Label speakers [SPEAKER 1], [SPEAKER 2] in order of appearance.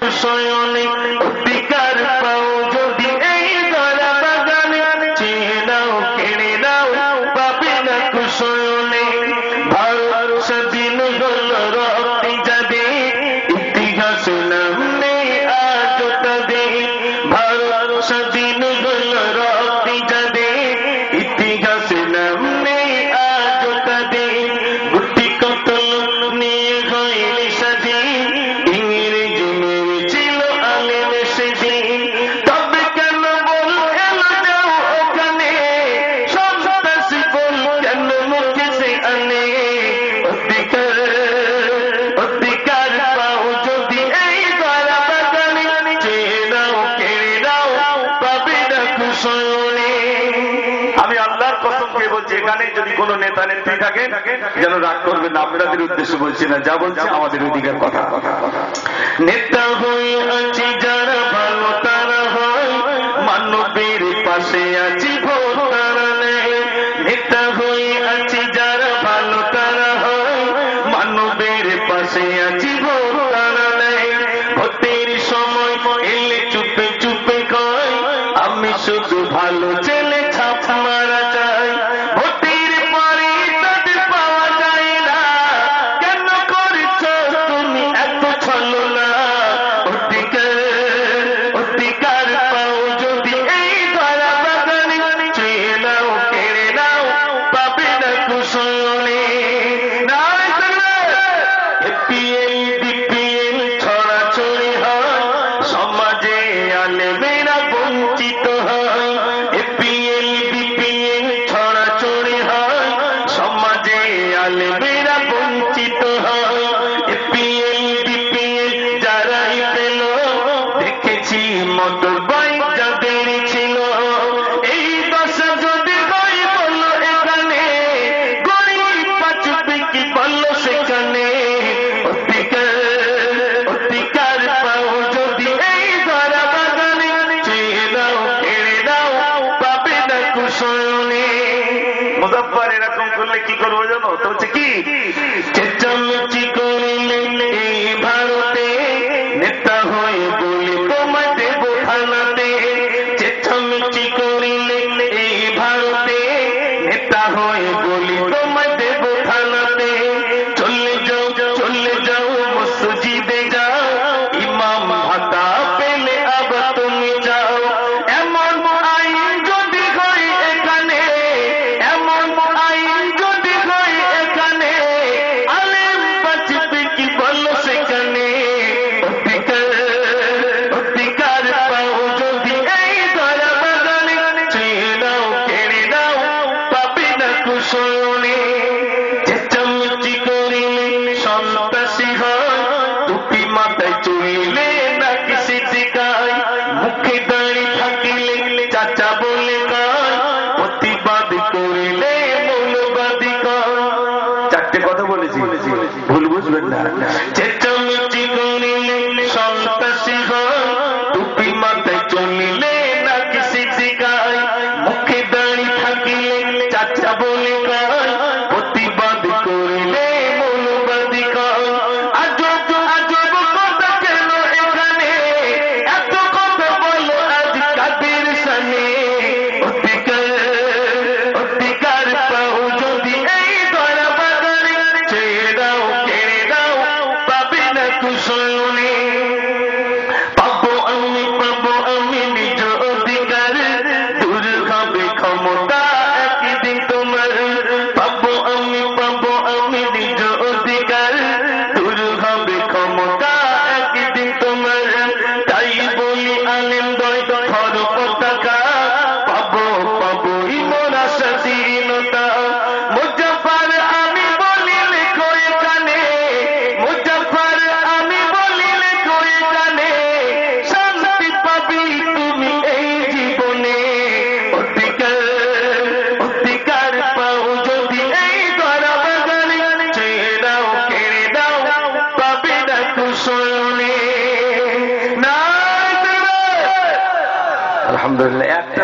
[SPEAKER 1] কুশয়নে অধিকার পাও যদি এই দরা বাগানে চেয়ে নাও কেড়ে নাও পাবে না কুশয়নে ভারত স্বাধীন হল রক্তে যাদের ইতিহাসে নাম নেই আজ তাদের ভারত স্বাধীন হল রক্তে যাদের ইতিহাসে নাম নেই আজ তাদের গুটি কতল নিয়ে হইলে স্বাধীন ইংরেজি মেরেছিল আলেম সেদিন তবে কেন বল এলো যাও ওখানে সন্ত্রাসী বল কেন মুখে সে আনে অধিকার অধিকার পাও যদি এই দরা বাগানে চেয়ে নাও কেড়ে নাও পাবে না কুশয়নে। আমি আল্লাহর কসম করে বলছি এখানে যদি কোন নেতা নেত্রী থাকেন যেন রাগ করবেন না, আপনাদের উদ্দেশ্যে বলছি না, যা বলছি আমাদের অধিকার কথা। নেতা হয়ে আছি যারা ভালো তারা হয় মানবের পাশে আছি ভোট তারা নেই নেতা হয়ে আছি যারা ভালো তারা হয় মানবের পাশে আছি ভোট তারা নেই ভোটের সময় এলে চুপে চুপে কয় আমি শুধু ভালো ছেলে ছাপ মারা চাই ভোটের পরে তাদের পাওয়া যায় না কেন করেছ তুমি এত ছলনা অধিকার অধিকার পাও যদি এই দরা বাগানে চেয়ে নাও কেড়ে নাও পাবে না কুশয়নে। এপিএল বিপিএল ছড়াছড়ি হয় সমাজে আলেমেরা বঞ্চিত হয় এপিএল বিপিএল ছড়াছড়ি হয় সমাজে আলেমেরা বঞ্চিত হয় এপিএল বিপিএল যারাই পেল দেখেছি মোটর বাইক যাদের ছিল এই দশা যদি হয় বলো এখানে গরিব বাঁচবে কি বলো সেখানে অধিকার অধিকার পাও যদি এই দরা বাগানে চেয়ে নাও কেড়ে নাও পাবে না কুশয়নে। মুজাফফর এরকম করলে কি করবো জানো তো হচ্ছে কি চেঁচামেচি করলে এই ভারতে নেতা হয়ে বলি তোমায় দেব থানাতে চেঁচামেচি করিলে এই ভারতে নেতা হয়ে বলি তোমায় দেব থানাতে চলে যাও মসজিদে যাও ইমাম ভাতা পেলে আবার তুমি যাও এমন আইন যদি হয় এখানে এমন আইন যদি হয় এখানে আলেম বাঁচবে কি বলো সেখানে অধিকার অধিকার পাও যদি এই দরা বাগানে চেয়ে নাও কেড়ে নাও পাবে না কুশয়নে চেঁচামেচি করিলে সন্ত্রাসী হয় টুপি মাথায় চুইলে নাকি সিটিকায় মুখে দাঁড়ি থাকিলে চাচা বলে কয় প্রতিবাদ করিলে মৌলবাদী কয় চারটে কথা বলেছি ভুল বুঝবেন না চেঁচামেচি করিলে সন্ত্রাসী হয় টুপি মাথায় চলিলে নাকি সিটিকায় মুখে দাঁড়ি থাকিলে চাচা বলে কয় প্রতিবাদ করিলে মৌলবাদী কয় আজব আজব কথা কেন এখানে এত কথা বলো আজ কাদের সামনে অধিকার অধিকার পাও যদি এই দরা বাগানে চেয়ে দাও কেড়ে দাও পাবে না কুশয়নে পাবো আমি নিজ অধিকার দূর হবে ক্ষমতা একদিন তোমার পাবো আমি নিজ অধিকার দূর হবে ক্ষমতা একদিন তোমার তাই বলি আলেম দয় ধর পতাকা পাবো মোরা স্বাধীনতা মুজাফফর আমি বলি লেখো এখানে মুজাফফর আমি বলি লেখো এখানে শান্তি পাবি তুমি এই জীবনে অধিকার অধিকার পাও যদি এই দরা বাগানে চেয়ে নাও কেড়ে নাও পাবে না কুশয়নে। আলহামদুলিল্লাহ একটা